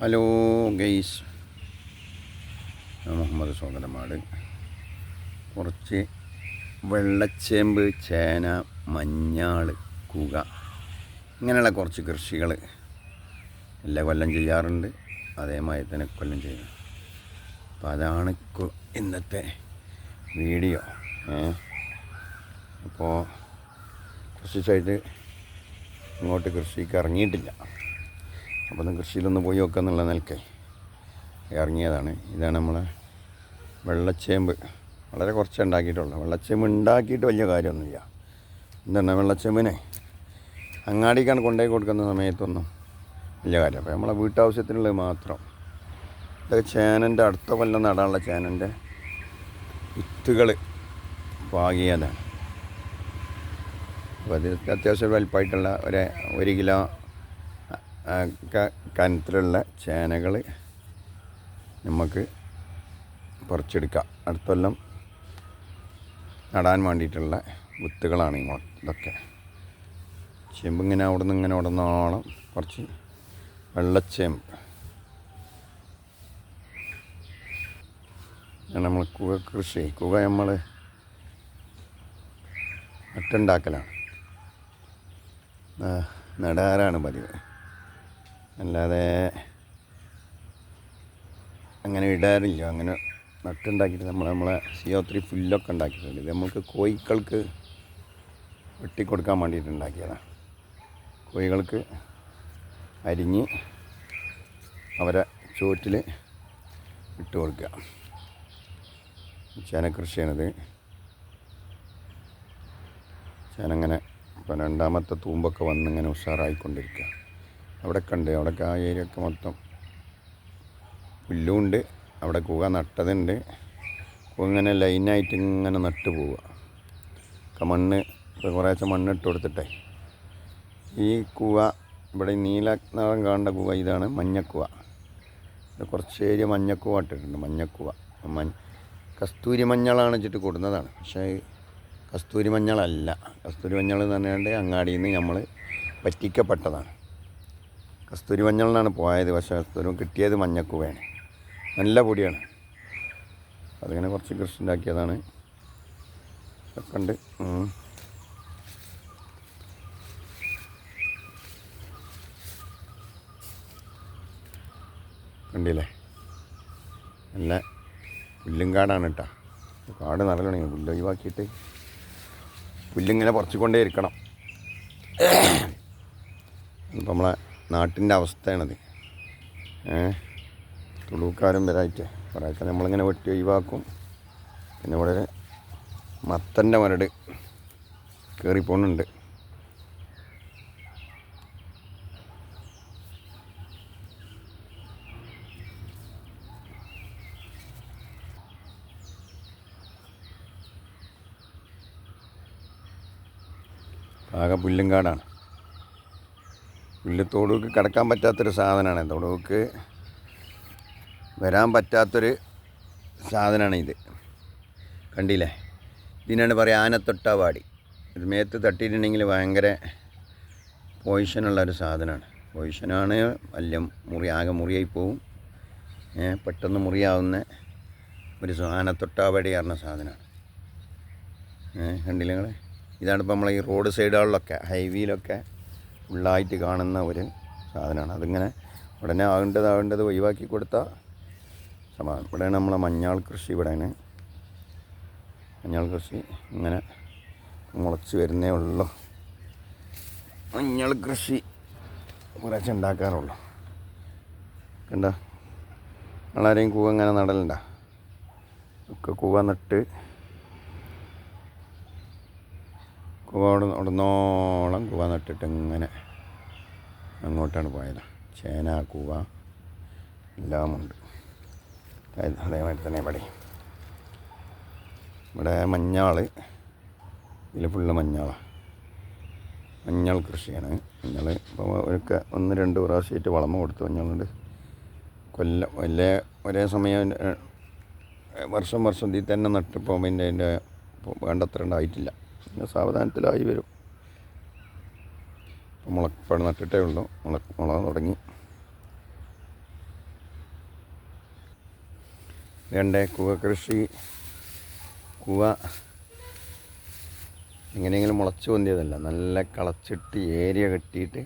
Hello guys, Muhammad സോദരമാട്. കുറച്ച് വെള്ളച്ചേമ്പ്, ചേന, മഞ്ഞൾ, കൂക ഇങ്ങനെയുള്ള കുറച്ച് കൃഷികൾ എല്ലാ കൊല്ലം ചെയ്യാറുണ്ട്. അതേമാതിരി തന്നെ കൊല്ലം ചെയ്യുന്നു. അപ്പോൾ അതാണ് ഇന്നത്തെ വീഡിയോ. അപ്പോൾ കുറച്ച് ദിവസമായിട്ട് ഇങ്ങോട്ട് കൃഷിക്ക് ഇറങ്ങിയിട്ടില്ല. അപ്പോൾ ഒന്ന് കൃഷിയിലൊന്ന് പോയി നോക്കുക എന്നുള്ള നിലയ്ക്ക് ഇറങ്ങിയതാണ്. ഇതാണ് നമ്മളെ വെള്ളച്ചേമ്പ്. വളരെ കുറച്ച് ഉണ്ടാക്കിയിട്ടുള്ളൂ. വെള്ളച്ചേമ്പ് ഉണ്ടാക്കിയിട്ട് വലിയ കാര്യമൊന്നുമില്ല. എന്താണ് വെള്ളച്ചേമ്പിനെ അങ്ങാടിക്കാണ് കൊണ്ടുപോയി കൊടുക്കുന്ന സമയത്തൊന്നും വലിയ കാര്യം. അപ്പോൾ നമ്മളെ വീട്ടാവശ്യത്തിനുള്ളത് മാത്രം. ഇതൊക്കെ ചേനൻ്റെ അടുത്ത കൊല്ലം നടാനുള്ള ചേനൻ്റെ വിത്തുകൾ പാകിയതാണ്. അപ്പോൾ അതിൽ അത്യാവശ്യം വലിപ്പമായിട്ടുള്ള ഒരു കിലോ കനത്തിലുള്ള ചേനകൾ നമുക്ക് പറിച്ചെടുക്കാം. അടുത്ത കൊല്ലം നടാൻ വേണ്ടിയിട്ടുള്ള വിത്തുകളാണ് ഇതൊക്കെ. ചേമ്പിങ്ങനെ അവിടെ നിന്ന് ഇങ്ങനെ ഉടനോളം കുറച്ച് വെള്ളച്ചേമ്പ് നമ്മൾ കൂവ കൃഷി. കൂവ നമ്മൾ നട്ടുണ്ടാക്കലാണ്, നടാറാണ് പതിവ്. അല്ലാതെ അങ്ങനെ ഇടാറില്ല. അങ്ങനെ നട്ടുണ്ടാക്കിയിട്ട് നമ്മളെ CO3 പുല്ലൊക്കെ ഉണ്ടാക്കിയിട്ടുണ്ട്. ഇത് നമുക്ക് കോഴികൾക്ക് വെട്ടിക്കൊടുക്കാൻ വേണ്ടിയിട്ട് ഉണ്ടാക്കിയതാണ്. കോഴികൾക്ക് അരിഞ്ഞ് അവരെ ചുവട്ടിൽ ഇട്ട് കൊടുക്കുക. ചേന കൃഷിയാണിത്. ചേന ഇങ്ങനെ ഇപ്പോൾ രണ്ടാമത്തെ തൂമ്പൊക്കെ വന്നിങ്ങനെ ഉഷാറായിക്കൊണ്ടിരിക്കുക. അവിടെയൊക്കെ ഉണ്ട്. അവിടെയൊക്കെ ആ ഏരിയയൊക്കെ മൊത്തം പുല്ലുമുണ്ട്. അവിടെ കൂവ നട്ടതുണ്ട്. കൂവ ഇങ്ങനെ ലൈനായിട്ട് ഇങ്ങനെ നട്ട് പോവുക. മണ്ണ് ഇപ്പോൾ കുറേശ്ശെ മണ്ണിട്ട് കൊടുത്തിട്ടേ ഈ കൂവ ഇവിടെ നീല നിറം കാണേണ്ട കൂവ ഇതാണ് മഞ്ഞക്കൂവ. കുറച്ച് ഏരിയ മഞ്ഞക്കൂവ ഇട്ടിട്ടുണ്ട്. മഞ്ഞക്കൂവ കസ്തൂരി മഞ്ഞളാണ് വെച്ചിട്ട് കൊടുക്കുന്നതാണ്. പക്ഷേ കസ്തൂരി മഞ്ഞളല്ല. കസ്തൂരി മഞ്ഞൾ എന്ന് പറഞ്ഞാൽ അങ്ങാടിയിൽ നിന്ന് നമ്മൾ പറ്റിക്കപ്പെട്ടതാണ്. കസ്തൂരി മഞ്ഞളിനാണ് പോയത്. പക്ഷേ കസ്തൂരി കിട്ടിയത് മഞ്ഞക്കൂവയാണ്. നല്ല പൊടിയാണ്. അതിങ്ങനെ കുറച്ച് കൃഷി ഉണ്ടാക്കിയതാണ്. ഒക്കെ ഉണ്ട്. കണ്ടില്ലേ, നല്ല പുല്ലും കാടാണ് കേട്ടോ. കാട് നിറയണമെങ്കിൽ പുല്ല് ഒഴിവാക്കിയിട്ട് പുല്ലിങ്ങനെ പറിച്ചുകൊണ്ടേ ഇരിക്കണം. ഇപ്പം നമ്മളെ നാട്ടിൻ്റെ അവസ്ഥയാണത്. തുളുക്കാരും വരായിട്ട് കുറേയൊക്കെ നമ്മളിങ്ങനെ വെട്ടി ഒഴിവാക്കും. പിന്നെ ഇവിടെ മത്തൻ്റെ മരട് കയറിപ്പോണുണ്ട്. ആകെ പുല്ലും കാടാണ്. പുല്ല് തൊടുക്ക് കിടക്കാൻ പറ്റാത്തൊരു സാധനമാണ്. തൊടുക്ക് വരാൻ പറ്റാത്തൊരു സാധനമാണ് ഇത്. കണ്ടില്ലേ, ഇതിനാണ് പറയുക ആനത്തൊട്ടാവാടി. ഇത് മേത്ത് തട്ടിയിട്ടുണ്ടെങ്കിൽ ഭയങ്കര പോയിഷനുള്ളൊരു സാധനമാണ്. പോയിഷനാണ്. വലിയ ആകെ മുറിയായി പോവും. പെട്ടെന്ന് മുറിയാവുന്ന ഒരു ആനത്തൊട്ടാവാടി പറഞ്ഞ സാധനമാണ്. കണ്ടില്ലേ നിങ്ങൾ? ഇതാണ് ഇപ്പോൾ നമ്മളെ ഈ റോഡ് സൈഡുകളിലൊക്കെ ഹൈവേയിലൊക്കെ ഫുള്ളായിട്ട് കാണുന്ന ഒരു സാധനമാണ്. അതിങ്ങനെ ഉടനെ ആകേണ്ടത് ഒഴിവാക്കി കൊടുത്താൽ സമാധാനം. ഇവിടെയാണ് നമ്മളെ മഞ്ഞൾ കൃഷി. ഇവിടെയാണ് മഞ്ഞൾ കൃഷി. ഇങ്ങനെ മുളച്ച് വരുന്നേ ഉള്ളൂ. മഞ്ഞൾ കൃഷി കുറച്ച് ഉണ്ടാക്കാറുള്ളൂ. കണ്ട, ആളാരെയും കൂവ ഇങ്ങനെ നടലുണ്ട. ഒക്കെ കൂവ നട്ട് കൂവ ഉടനോളം കൂവ നട്ടിട്ട് ഇങ്ങനെ അങ്ങോട്ടാണ് പോയത്. ചേന, കൂവ എല്ലാമുണ്ട്. അതേമാതിരി തന്നെ ഇവിടെ മഞ്ഞൾ. ഇതിൽ ഫുള്ള് മഞ്ഞളാണ്. മഞ്ഞൾ കൃഷിയാണ്. മഞ്ഞൾ ഇപ്പോൾ ഒന്ന് രണ്ട് പ്രാവശ്യമായിട്ട് വളമ കൊടുത്തു. മഞ്ഞളുണ്ട് ഒരേ സമയം വർഷം ഇതിൽ തന്നെ നട്ടിപ്പോൾ പിന്നെ അതിൻ്റെ വേണ്ടത്ര ഉണ്ടായിട്ടില്ല. പിന്നെ സാവധാനത്തിലായി വരും. മുളപ്പഴം നട്ടിട്ടേ ഉള്ളൂ. മുള തുടങ്ങി. വേണ്ടേ കൂവ കൃഷി. കൂവ എങ്ങനെയെങ്കിലും മുളച്ച് പൊന്തിയതല്ല, നല്ല കളച്ചിട്ട് ഏരിയ കെട്ടിയിട്ട്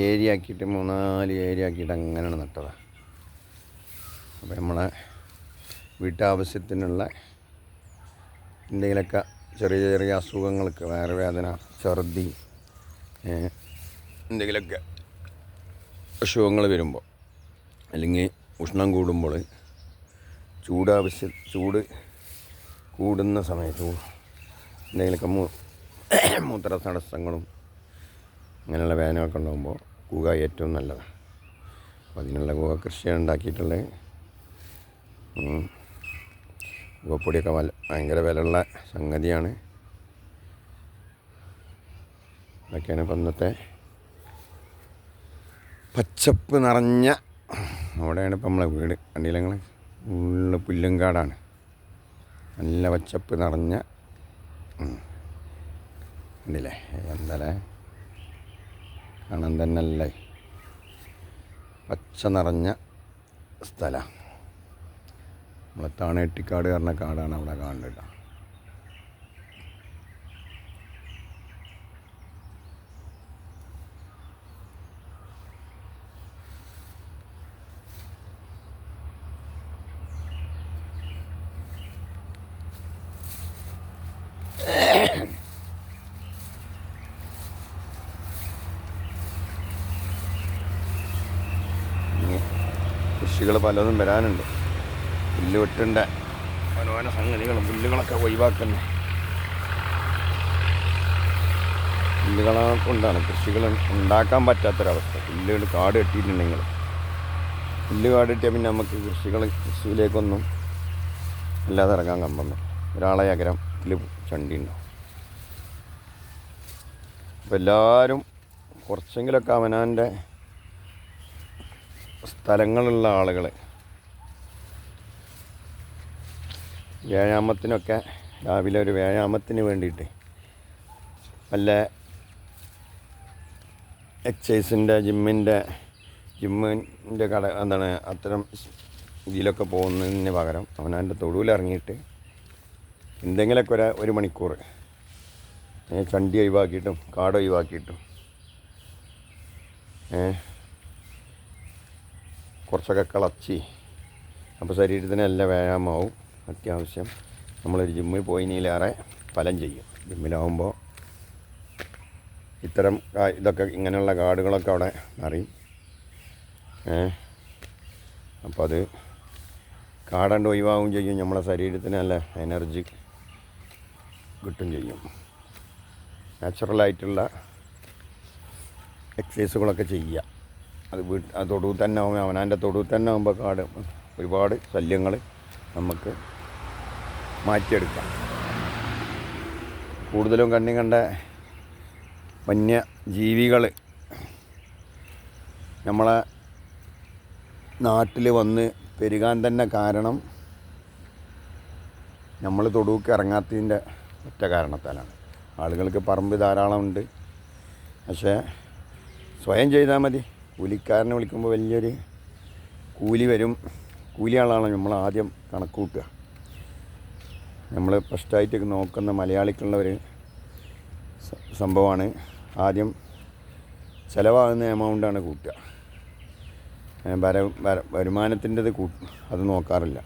ഏരിയ ആക്കിയിട്ട് 3-4 ഏരിയ ആക്കിയിട്ട് അങ്ങനെയാണ് നട്ടതാണ്. അപ്പോൾ നമ്മളെ വീട്ടാവശ്യത്തിനുള്ള എന്തെങ്കിലുമൊക്കെ ചെറിയ ചെറിയ അസുഖങ്ങൾക്ക്, വയറുവേദന, ഛർദി, എന്തെങ്കിലുമൊക്കെ അസുഖങ്ങൾ വരുമ്പോൾ, അല്ലെങ്കിൽ ഉഷ്ണം കൂടുമ്പോൾ, ചൂട് കൂടുന്ന സമയത്ത് എന്തെങ്കിലുമൊക്കെ മൂത്ര തടസ്സങ്ങളും അങ്ങനെയുള്ള വേദനകളൊക്കെ ഉണ്ടാകുമ്പോൾ കൂവ ഏറ്റവും നല്ലതാണ്. അപ്പോൾ അതിനുള്ള കൂവ കൃഷിയാണ് ഉണ്ടാക്കിയിട്ടുള്ളത്. കൂവപ്പൊടിയൊക്കെ ഭയങ്കര വിലയുള്ള സംഗതിയാണ്. അതൊക്കെയാണ് ഇപ്പം ഇന്നത്തെ പച്ചപ്പ് നിറഞ്ഞ അവിടെയാണ് ഇപ്പം നമ്മളെ വീട്. കണ്ടില്ല നിങ്ങൾ, ഫുള്ള് പുല്ലും കാടാണ്, നല്ല പച്ചപ്പ് നിറഞ്ഞ. കണ്ടില്ലേ എന്തായാലേ, കാണാൻ തന്നെ അല്ലേ പച്ച നിറഞ്ഞ സ്ഥലം. നമ്മളെ താണേട്ടിക്കാട് പറഞ്ഞ കാടാണ് അവിടെ കാണുന്നത്. കൃഷികൾ പലതും വരാനുണ്ട്. പുല്ല് വെട്ടേണ്ട പല സംഗതികളും, പുല്ലുകളൊക്കെ ഒഴിവാക്കുന്നു. പുല്ലുകളെ കൊണ്ടാണ് കൃഷികൾ ഉണ്ടാക്കാൻ പറ്റാത്തൊരവസ്ഥ. പുല്ലുകൾ കാട് കെട്ടിയിട്ടുണ്ടെങ്കിൽ, പുല്ല് കാട് കെട്ടിയാൽ പിന്നെ നമുക്ക് കൃഷിയിലേക്കൊന്നും അല്ലാതെ ഇറങ്ങാൻ കമ്പന്നു. ഒരാളെ അകരത്തിൽ ചണ്ടി ഉണ്ടാവും. അപ്പോൾ എല്ലാവരും കുറച്ചെങ്കിലൊക്കെ അവനാൻ്റെ സ്ഥലങ്ങളുള്ള ആളുകൾ വ്യായാമത്തിനൊക്കെ രാവിലെ ഒരു വ്യായാമത്തിന് വേണ്ടിയിട്ട് വല്ല എക്സസൈസിൻ്റെ ജിമ്മിൻ്റെ കട എന്താണ് അത്തരം ഇതിലൊക്കെ പോകുന്നതിന് പകരം അവനവൻ്റെ തൊടുവിലിറങ്ങിയിട്ട് എന്തെങ്കിലുമൊക്കെ ഒരു മണിക്കൂർ ചണ്ടി ഒഴിവാക്കിയിട്ടും കാട് ഒഴിവാക്കിയിട്ടും കുറച്ചൊക്കെ കളച്ചി, അപ്പോൾ ശരീരത്തിന് നല്ല വ്യായാമമാവും. അത്യാവശ്യം നമ്മളൊരു ജിമ്മിൽ പോയിനേലേറെ ഫലം ചെയ്യും. ജിമ്മിലാവുമ്പോൾ ഇത്തരം ഇതൊക്കെ ഇങ്ങനെയുള്ള കാടുകളൊക്കെ അവിടെ അറിയും. അപ്പോൾ അത് കാടണ്ട് ഒഴിവാകും ചെയ്യും. നമ്മളെ ശരീരത്തിന് നല്ല എനർജി കിട്ടും ചെയ്യും. നാച്ചുറലായിട്ടുള്ള എക്സസൈസുകളൊക്കെ ചെയ്യുക. അത് തൊടുവിൽ തന്നെ ആകുമ്പോൾ, അവനാൻ്റെ തൊടുവിൽ തന്നെ ആകുമ്പോൾ കാട് ഒരുപാട് ശല്യങ്ങൾ നമുക്ക് മാറ്റിയെടുക്കാം. കൂടുതലും കണ്ട വന്യജീവികൾ നമ്മളെ നാട്ടിൽ വന്ന് പെരുകാൻ തന്നെ കാരണം നമ്മൾ തൊടുവിലേക്ക് ഇറങ്ങാത്തതിൻ്റെ ഒറ്റ കാരണത്താലാണ്. ആളുകൾക്ക് പറമ്പ് ധാരാളമുണ്ട്, പക്ഷേ സ്വയം ചെയ്താൽ മതി. കൂലിക്കാരനെ വിളിക്കുമ്പോൾ വലിയൊരു കൂലി വരും. കൂലി ആളാണ് നമ്മൾ ആദ്യം കണക്ക് കൂട്ടുക. നമ്മൾ ഫസ്റ്റായിട്ട് നോക്കുന്ന മലയാളിക്കുള്ള ഒരു സംഭവമാണ്. ആദ്യം ചിലവാകുന്ന എമൗണ്ടാണ് കൂട്ടുക. വരുമാനത്തിൻ്റെത് അത് നോക്കാറില്ല.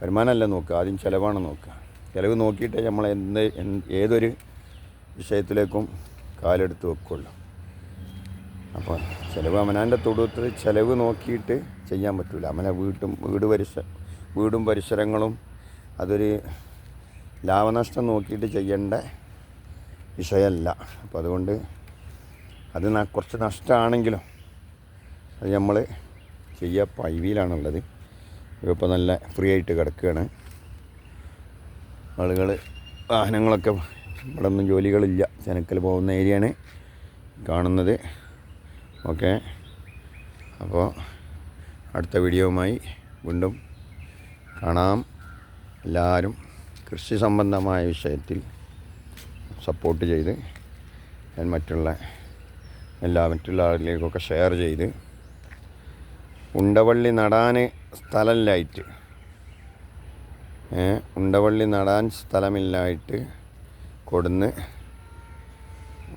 വരുമാനമല്ല നോക്കുക, ആദ്യം ചിലവാണ് നോക്കുക. ചിലവ് നോക്കിയിട്ടേ നമ്മൾ ഏതൊരു വിഷയത്തിലേക്കും കാലെടുത്ത് വെക്കുള്ളൂ. അപ്പോൾ ചിലവ് അവനാൻ്റെ തൊടുത്ത് ചിലവ് നോക്കിയിട്ട് ചെയ്യാൻ പറ്റില്ല. അവനെ വീടും പരിസരങ്ങളും അതൊരു ലാഭനഷ്ടം നോക്കിയിട്ട് ചെയ്യേണ്ട വിഷയമല്ല. അപ്പോൾ അതുകൊണ്ട് അത് കുറച്ച് നഷ്ടമാണെങ്കിലും അത് നമ്മൾ ചെയ്യുക. പൈവിയിലാണുള്ളത്. ഇപ്പോൾ നല്ല ഫ്രീ ആയിട്ട് കിടക്കുകയാണ്. ആളുകൾ വാഹനങ്ങളൊക്കെ ഇവിടെ ഒന്നും ജോലികളില്ല, ചെനക്കൽ പോകുന്ന ഏരിയയാണ് കാണുന്നത്. ഓക്കെ, അപ്പോൾ അടുത്ത വീഡിയോവുമായി വീണ്ടും കാണാം. എല്ലാവരും കൃഷി സംബന്ധമായ വിഷയത്തിൽ സപ്പോർട്ട് ചെയ്ത് ഞാൻ മറ്റുള്ള ആളുകളിലേക്കൊക്കെ ഷെയർ ചെയ്ത് ഉണ്ടവള്ളി നടാൻ സ്ഥലമില്ലായിട്ട് ഉണ്ടവള്ളി നടാൻ സ്ഥലമില്ലായിട്ട് കൊടുന്ന്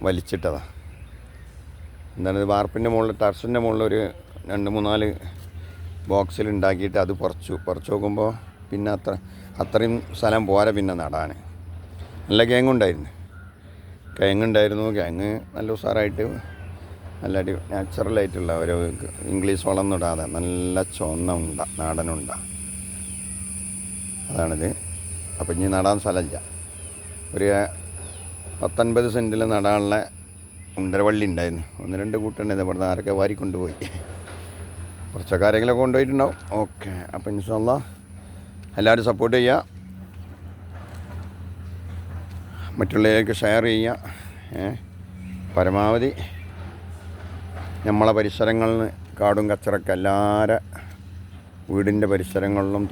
വലിച്ചിട്ടതാണ്. എന്താണ് വാർപ്പിൻ്റെ മുകളിൽ ടെറസിൻ്റെ മുകളിൽ ഒരു 2-3-4 ബോക്സിൽ ഉണ്ടാക്കിയിട്ട് അത് പറിച്ച് നോക്കുമ്പോൾ പിന്നെ അത്രയും സ്ഥലം പോരാ പിന്നെ നടാൻ. നല്ല കിഴങ്ങുണ്ടായിരുന്നു. കിഴങ്ങ് നല്ല ഉഷാറായിട്ട് നല്ല നാച്ചുറലായിട്ടുള്ള ഒരു ഇംഗ്ലീഷ് വളമൊന്നും ഇടാതെ നല്ല ചുവന്ന ഉണ്ട, നാടനുണ്ട, അതാണിത്. അപ്പം ഇനി നടാൻ സ്ഥലമില്ല. ഒരു 19 സെൻറ്റിൽ നടാനുള്ള ഉണ്ടരവള്ളി ഉണ്ടായിരുന്നു. 1-2 കൂട്ടുണ്ടായിരുന്നു. ഇവിടുന്ന് ആരൊക്കെ വാരിക്കൊണ്ടുപോയി, കുറച്ചൊക്കെ ആരെങ്കിലുമൊക്കെ കൊണ്ടുപോയിട്ടുണ്ടാവും. ഓക്കെ, അപ്പം ഇൻഷാ അല്ലാഹ് എല്ലാവരും സപ്പോർട്ട് ചെയ്യുക, മറ്റുള്ളവർക്ക് ഷെയർ ചെയ്യുക. പരമാവധി നമ്മളെ പരിസരങ്ങളിൽ കാടും കച്ചറൊക്കെ എല്ലാവരും വീടിൻ്റെ പരിസരങ്ങളിലും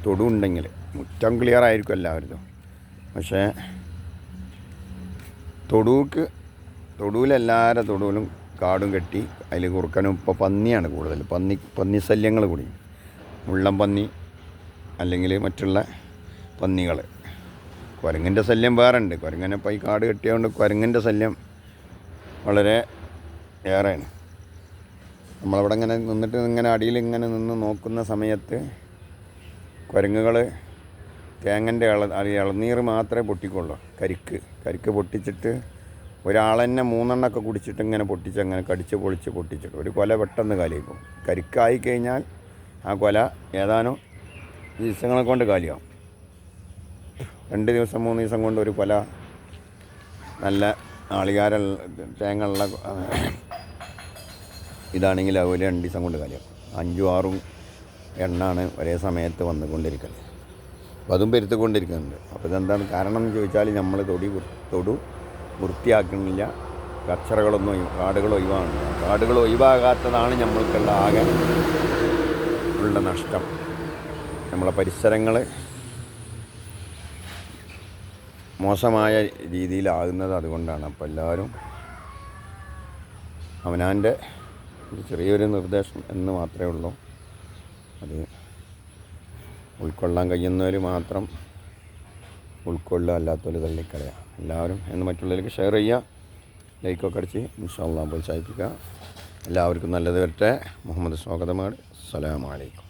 തൊടുണ്ടെങ്കിൽ മുറ്റം ക്ലിയർ ആയിരിക്കും എല്ലാവരും. പക്ഷേ തൊടുവിലെല്ലാവരുടെ തൊടുവിലും കാടും കെട്ടി അതിൽ കുറുക്കനും ഇപ്പോൾ പന്നിയാണ് കൂടുതൽ. പന്നി ശല്യങ്ങൾ കൂടി, മുള്ളം പന്നി അല്ലെങ്കിൽ മറ്റുള്ള പന്നികൾ. കുരങ്ങിൻ്റെ ശല്യം വേറെ ഉണ്ട്. കുരങ്ങനിപ്പോൾ ഈ കാട് കെട്ടിയതുകൊണ്ട് കുരങ്ങിൻ്റെ ശല്യം വളരെ ഏറെയാണ്. നമ്മളവിടെ ഇങ്ങനെ നിന്നിട്ട് ഇങ്ങനെ അടിയിൽ ഇങ്ങനെ നിന്ന് നോക്കുന്ന സമയത്ത് കുരങ്ങുകൾ തേങ്ങൻ്റെ ഇളനീർ മാത്രമേ പൊട്ടിക്കുള്ളൂ. കരിക്ക് പൊട്ടിച്ചിട്ട് ഒരാൾ തന്നെ 3 എണ്ണമൊക്കെ കുടിച്ചിട്ട് ഇങ്ങനെ അങ്ങനെ കടിച്ച് പൊളിച്ച് പൊട്ടിച്ചിട്ട് ഒരു കൊല പെട്ടെന്ന് കാലിയാക്കും. കരിക്കായി കഴിഞ്ഞാൽ ആ കൊല ഏതാനും ദിവസങ്ങളെ കൊണ്ട് കാലിയാവും. 2 ദിവസം 3 ദിവസം കൊണ്ട് ഒരു കൊല നല്ല തേങ്ങ ഉള്ള ഇതാണെങ്കിൽ അതുപോലെ 2 ദിവസം കൊണ്ട് കാലിയാവും. 5-6 എണ്ണാണ് ഒരേ സമയത്ത് വന്നുകൊണ്ടിരിക്കുന്നത്. അപ്പോൾ അതും പെരുത്തുകൊണ്ടിരിക്കുന്നുണ്ട്. അപ്പോൾ ഇതെന്താണ് കാരണം എന്ന് ചോദിച്ചാൽ നമ്മൾ തൊടു വൃത്തിയാക്കുന്നില്ല, കാടുകൾ ഒഴിവാകുന്നില്ല. കാടുകൾ ഒഴിവാകാത്തതാണ് നമ്മൾക്കുള്ള ആകെ ഉള്ള നഷ്ടം. നമ്മളെ പരിസരങ്ങൾ മോശമായ രീതിയിലാകുന്നത് അതുകൊണ്ടാണ്. അപ്പോൾ എല്ലാവരും അവനാൻ്റെ ചെറിയൊരു നിർദ്ദേശം എന്ന് മാത്രമേ ഉള്ളൂ. അത് ഉൾക്കൊള്ളാൻ കഴിയുന്നവർ മാത്രം ഉൾക്കൊള്ളുക, അല്ലാത്തവർ തള്ളിക്കളയുക. എല്ലാവരും എന്ന് മറ്റുള്ളവർക്ക് ഷെയർ ചെയ്യുക, ലൈക്കൊക്കെ അടിച്ച് ഇൻഷാ അല്ലാഹ് പ്രോത്സാഹിപ്പിക്കുക. എല്ലാവർക്കും നല്ലത് വരട്ടെ. മുഹമ്മദ് സ്വാഗതമാണ്. അസ്സലാമു അലൈക്കും.